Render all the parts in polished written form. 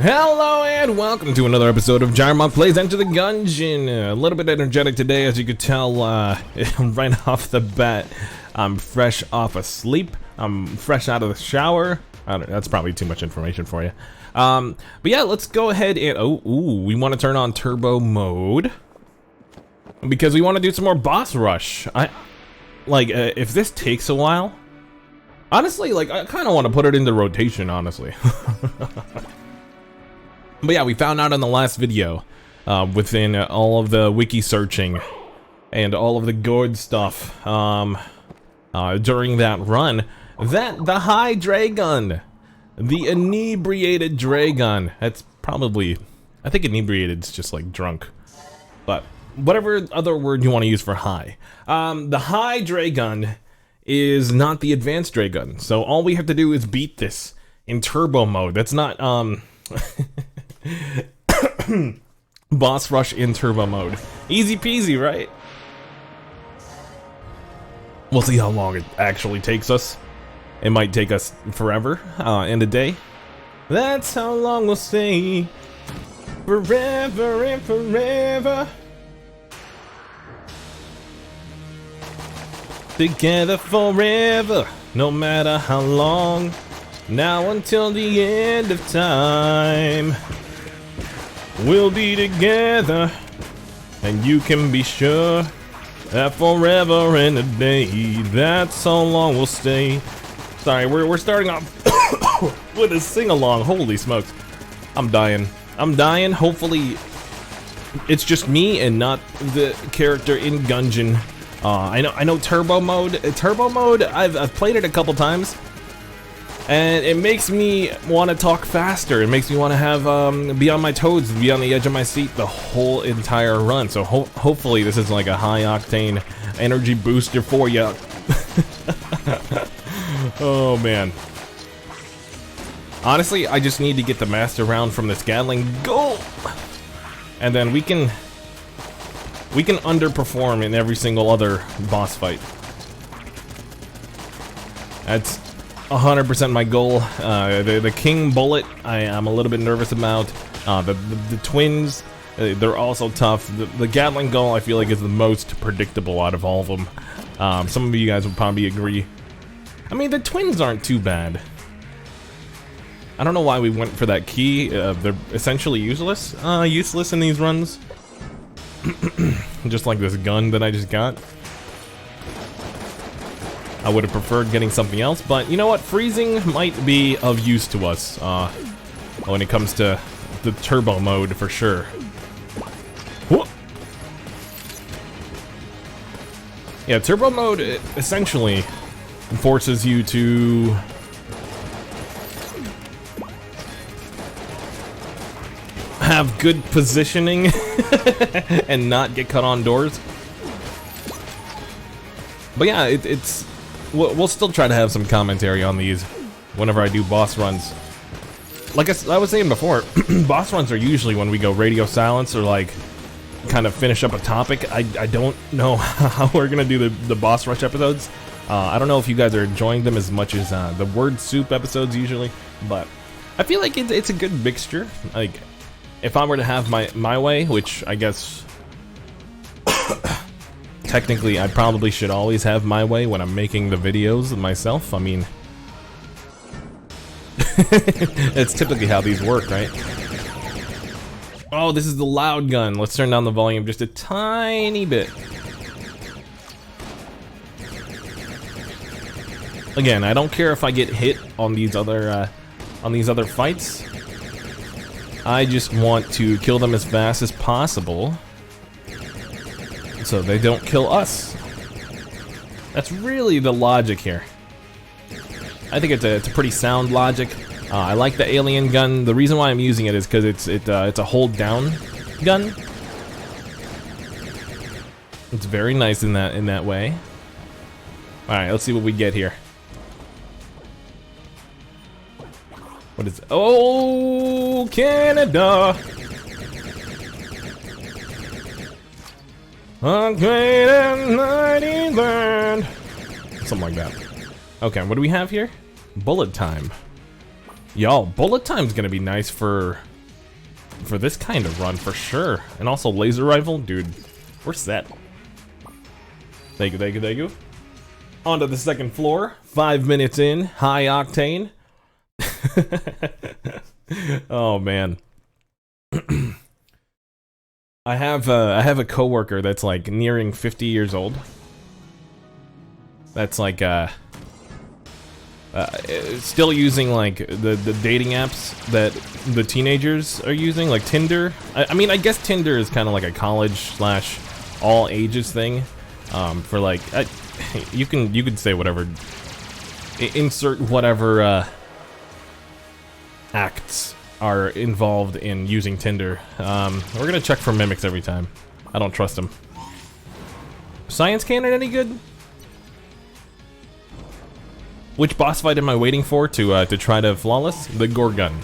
Hello and welcome to another episode of Gyro Plays Enter the Gungeon. A little bit energetic today, as you could tell right off the bat. I'm fresh off of sleep. I'm fresh out of the shower. That's probably too much information for you. But yeah, let's go ahead and we want to turn on turbo mode because we want to do some more boss rush. If this takes a while, honestly, I kind of want to put it into rotation, honestly. But yeah, we found out in the last video, within all of the wiki searching and all of the good stuff during that run, that the high Dragon, the inebriated Dragon, that's probably, I think inebriated is just like drunk, but whatever other word you want to use for high, the high Dragon is not the advanced Dragon, so all we have to do is beat this in turbo mode. That's not, boss rush in turbo mode. Easy peasy, right? We'll see how long it actually takes us. It might take us forever, in a day. That's how long we'll stay. Forever and forever. Together forever, no matter how long. Now until the end of time. We'll be together, and you can be sure that forever and a day, that's how long we'll stay. Sorry, we're starting off with a sing-along. Holy smokes. I'm dying. Hopefully, it's just me and not the character in Gungeon. I know turbo mode. Turbo mode, I've played it a couple times. And it makes me want to talk faster. It makes me want to have be on my toes, be on the edge of my seat the whole entire run. So hopefully this is like a high octane energy booster for you. Oh man. Honestly, I just need to get the master round from this Gatling. Go! And then we can underperform in every single other boss fight. That's 100% my goal. The King Bullet, I'm a little bit nervous about. The twins, they're also tough. The Gatling Gun, I feel like, is the most predictable out of all of them. Some of you guys would probably agree. I mean, the twins aren't too bad. I don't know why we went for that key. They're essentially useless in these runs. Just like this gun that I just got. I would have preferred getting something else, but you know what? Freezing might be of use to us when it comes to the turbo mode for sure. Whoop. Yeah, turbo mode essentially forces you to have good positioning and not get cut on doors. But yeah, we'll still try to have some commentary on these whenever I do boss runs. Like I was saying before, boss runs are usually when we go radio silence or like kind of finish up a topic. I don't know how we're gonna do the boss rush episodes. I don't know if you guys are enjoying them as much as the word soup episodes usually, but I feel like it's a good mixture. Like if I were to have my way, which I guess technically, I probably should always have my way when I'm making the videos myself. I mean, that's typically how these work, right? Oh, this is the loud gun. Let's turn down the volume just a tiny bit. Again, I don't care if I get hit on these other fights. I just want to kill them as fast as possible, so they don't kill us. That's really the logic here. I think it's a pretty sound logic. I like the alien gun. The reason why I'm using it is because it's a hold down gun. It's very nice in that way. All right, let's see what we get here. What is it? Oh, Canada! A great and mighty land. Something like that. Okay, what do we have here? Bullet time. Y'all, bullet time's gonna be nice for for this kind of run for sure. And also laser rifle, dude, we're set. Thank you, thank you, thank you. On to the second floor. 5 minutes in, high octane. Oh man. I have a coworker that's like nearing 50 years old. That's like still using like the dating apps that the teenagers are using, like Tinder. I mean, I guess Tinder is kind of like a college / all ages thing. For like, you can say whatever, insert whatever acts are involved in using Tinder. We're gonna check for mimics every time. I don't trust them. Science cannon any good? Which boss fight am I waiting for to try to flawless? The Gorgon.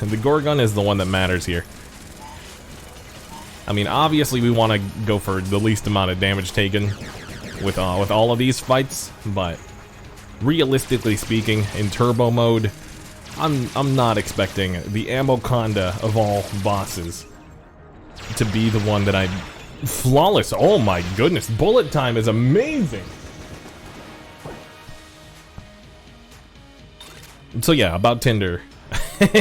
The Gorgon is the one that matters here. I mean, obviously we want to go for the least amount of damage taken with all of these fights, but realistically speaking, in turbo mode, I'm not expecting the Amoconda of all bosses to be the one that I flawless. Oh my goodness, bullet time is amazing. So yeah, about Tinder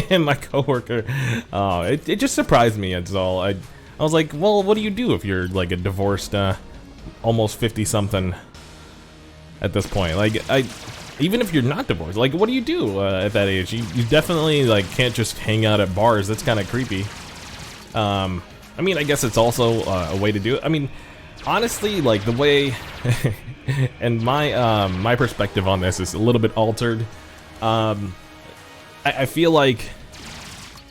and my coworker, it just surprised me. It's all I was like, well, what do you do if you're like a divorced, almost 50-something at this point? Like, even if you're not divorced, like, what do you do at that age? You definitely like can't just hang out at bars. That's kind of creepy. I mean, I guess it's also a way to do it. I mean, honestly, like the way, and my perspective on this is a little bit altered. I feel like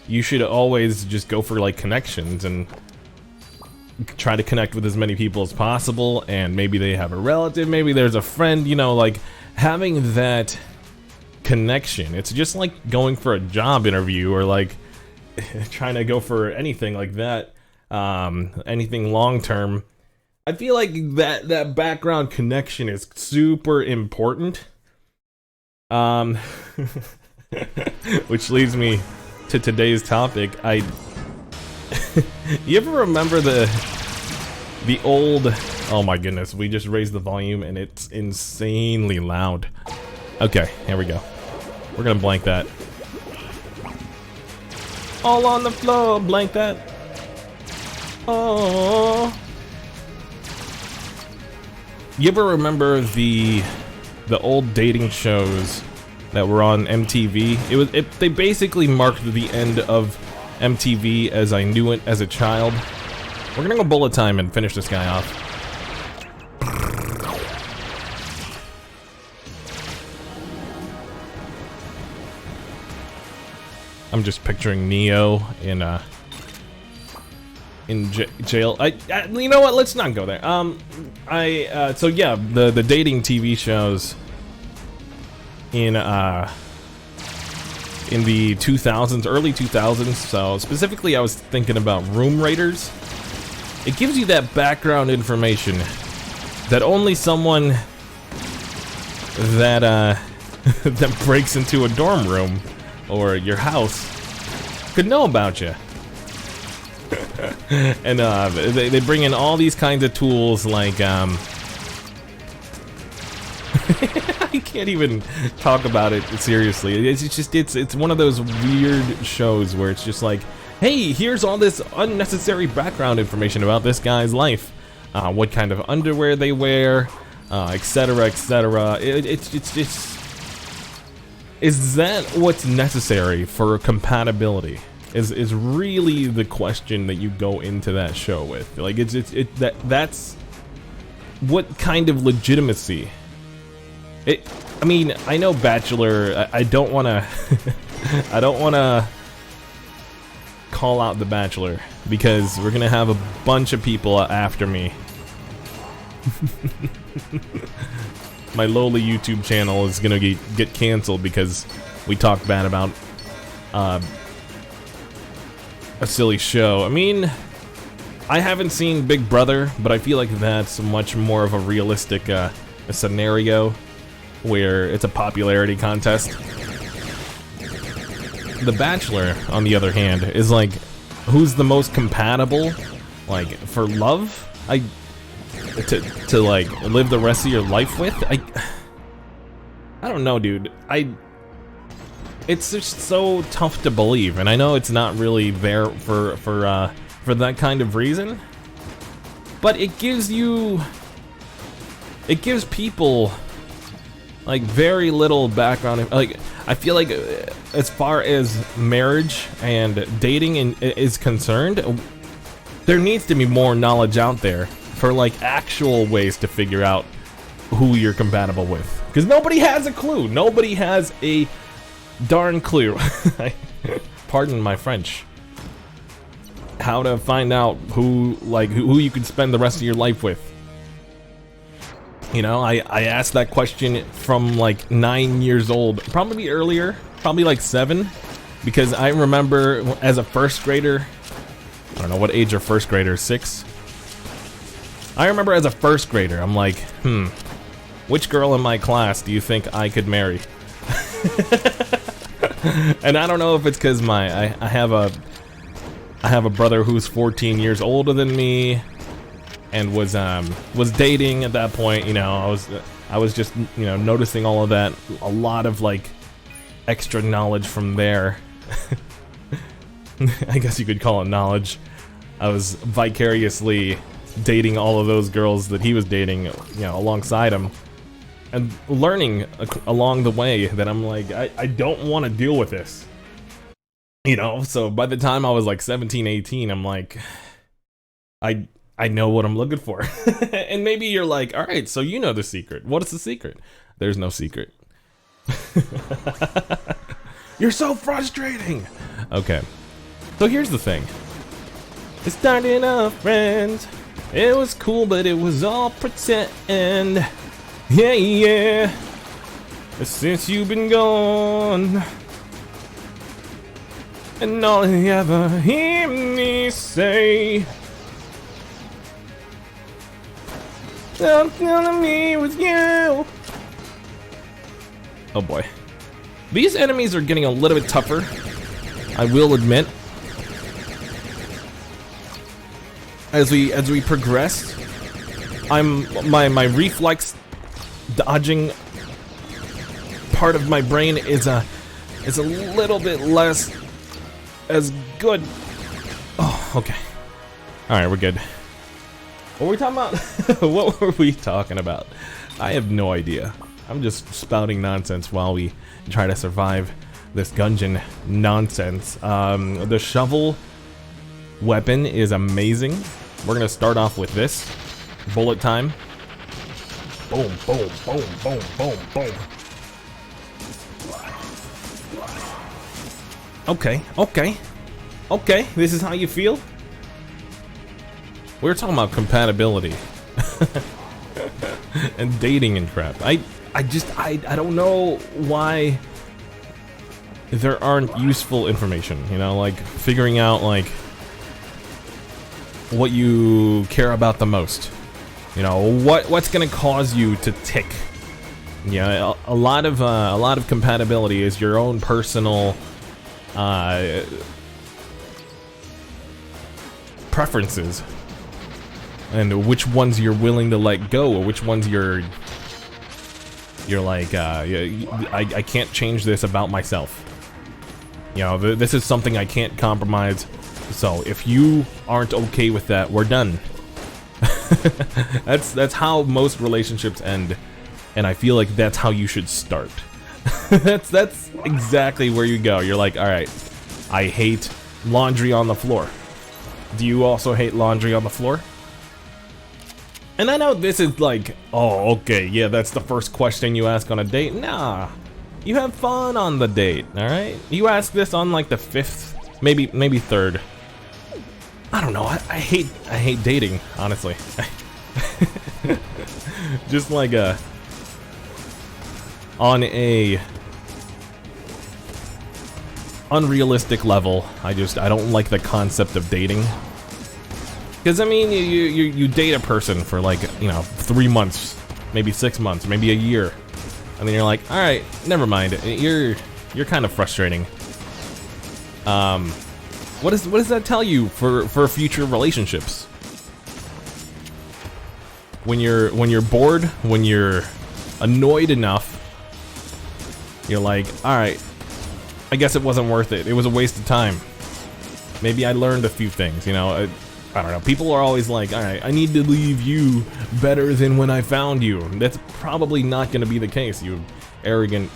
you should always just go for like connections and try to connect with as many people as possible, and maybe they have a relative, maybe there's a friend, you know, like having that connection. It's just like going for a job interview or like trying to go for anything like that, anything long term. I feel like that background connection is super important. Which leads me to today's topic. You ever remember the old, oh my goodness, we just raised the volume and it's insanely loud. Okay, here we go. We're gonna blank that. All on the floor, blank that. Oh. You ever remember the old dating shows that were on MTV? They basically marked the end of MTV as I knew it as a child. We're gonna go bullet time and finish this guy off. I'm just picturing Neo in jail. You know what? Let's not go there. So yeah, the dating TV shows in the 2000s, early 2000s. So specifically, I was thinking about Room Raiders. It gives you that background information that only someone that that breaks into a dorm room or your house could know about you. And they bring in all these kinds of tools like I can't even talk about it seriously. It's one of those weird shows where it's just like, hey, here's all this unnecessary background information about this guy's life, what kind of underwear they wear, etc., etc. Is that what's necessary for compatibility? Is really the question that you go into that show with. Like that's what kind of legitimacy. I mean, I know Bachelor. I don't want to. I don't want to call out the Bachelor because we're gonna have a bunch of people after me. My lowly YouTube channel is gonna get canceled because we talk bad about a silly show. I mean, I haven't seen Big Brother, but I feel like that's much more of a realistic a scenario where it's a popularity contest. The Bachelor, on the other hand, is like who's the most compatible, like, for love, to like live the rest of your life with. I don't know, dude. It's just so tough to believe, and I know it's not really there for that kind of reason, but it gives people like very little background. Like, I feel like as far as marriage and dating is concerned, there needs to be more knowledge out there for like actual ways to figure out who you're compatible with, because nobody has a clue. Nobody has a darn clue. Pardon my French. How to find out who you could spend the rest of your life with. You know, I asked that question from like 9 years old, probably earlier, probably like 7, because I remember as a first grader, I don't know what age are first graders, 6? I remember as a first grader, I'm like, which girl in my class do you think I could marry? And I don't know if it's because I have a brother who's 14 years older than me, and was dating at that point. You know, I was just, you know, noticing all of that, a lot of like extra knowledge from there. I guess you could call it knowledge. I was vicariously dating all of those girls that he was dating, you know, alongside him, and learning along the way that I'm like, I don't want to deal with this, you know. So by the time I was like 17, 18, I'm like, I know what I'm looking for. And maybe you're like, all right, so you know the secret. What is the secret? There's no secret. You're so frustrating. Okay, so here's the thing. It started off friends. It was cool, but it was all pretend. Yeah, yeah. Since you've been gone, and all you ever hear me say, don't tell me with you. Oh boy. These enemies are getting a little bit tougher, I will admit. As we progress, my reflex dodging part of my brain is a little bit less as good. Oh, okay. All right, we're good. What were we talking about? What were we talking about? I have no idea. I'm just spouting nonsense while we try to survive this Gungeon nonsense. The shovel weapon is amazing. We're gonna start off with this. Bullet time. Boom, boom, boom, boom, boom, boom. Okay, okay, okay. This is how you feel? We were talking about compatibility. And dating and crap. I don't know why there aren't useful information, you know, like figuring out like what you care about the most. You know, what's gonna cause you to tick. Yeah, a lot of compatibility is your own personal preferences, and which ones you're willing to let go, or which ones you're like, I can't change this about myself. You know, this is something I can't compromise. So if you aren't okay with that, we're done. That's how most relationships end, and I feel like that's how you should start. that's exactly where you go. You're like, all right, I hate laundry on the floor. Do you also hate laundry on the floor? And I know this is like, oh, okay, yeah, that's the first question you ask on a date. Nah, you have fun on the date, all right? You ask this on like the 5th, maybe 3rd. I don't know. I hate dating, honestly. Just like on a unrealistic level, I don't like the concept of dating. Because I mean, you date a person for like, you know, 3 months, maybe 6 months, maybe a year, and then you're like, all right, never mind. You're kind of frustrating. What does that tell you for future relationships? When you're bored, when you're annoyed enough, you're like, all right, I guess it wasn't worth it. It was a waste of time. Maybe I learned a few things, you know. I don't know. People are always like, all right, I need to leave you better than when I found you. That's probably not going to be the case, you arrogant.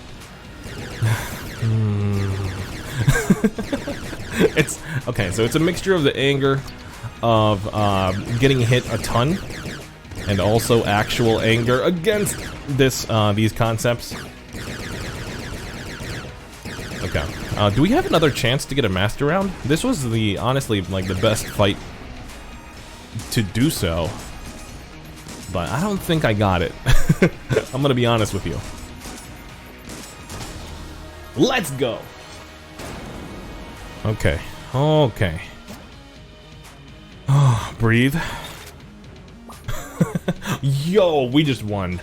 It's okay. So it's a mixture of the anger of getting hit a ton, and also actual anger against these concepts. Okay. Do we have another chance to get a master round? This was honestly like the best fight to do so, but I don't think I got it. I'm gonna be honest with you. Let's go. Okay. Okay. Oh, breathe. Yo, we just won.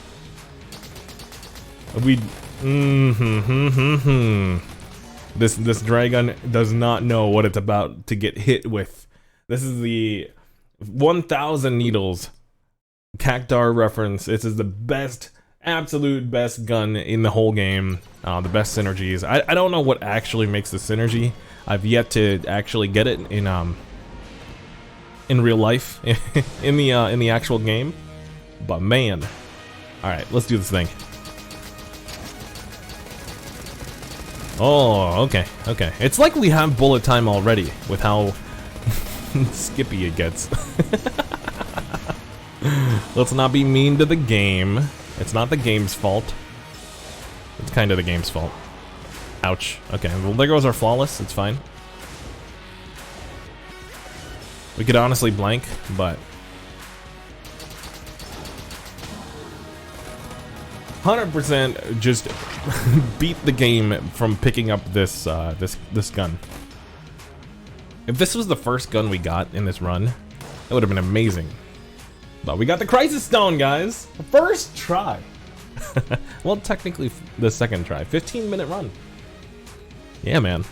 This dragon does not know what it's about to get hit with. This is the 1000 needles Cactar reference. This is the best, absolute best gun in the whole game. The best synergies. I don't know what actually makes the synergy. I've yet to actually get it in real life in the actual game. But man, all right, let's do this thing. Oh, okay, okay. It's like we have bullet time already with how skippy it gets. Let's not be mean to the game. It's not the game's fault. It's kind of the game's fault. Ouch. Okay, well there goes our flawless. It's fine. We could honestly blank, but 100% just beat the game from picking up this this gun. If this was the first gun we got in this run, that would have been amazing. But we got the Crisis Stone, guys! First try! Well, technically the second try. 15-minute run. Yeah, man.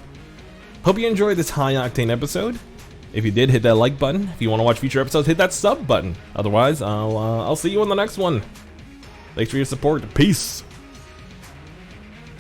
Hope you enjoyed this high-octane episode. If you did, hit that like button. If you want to watch future episodes, hit that sub button. Otherwise, I'll see you on the next one. Thanks for your support. Peace!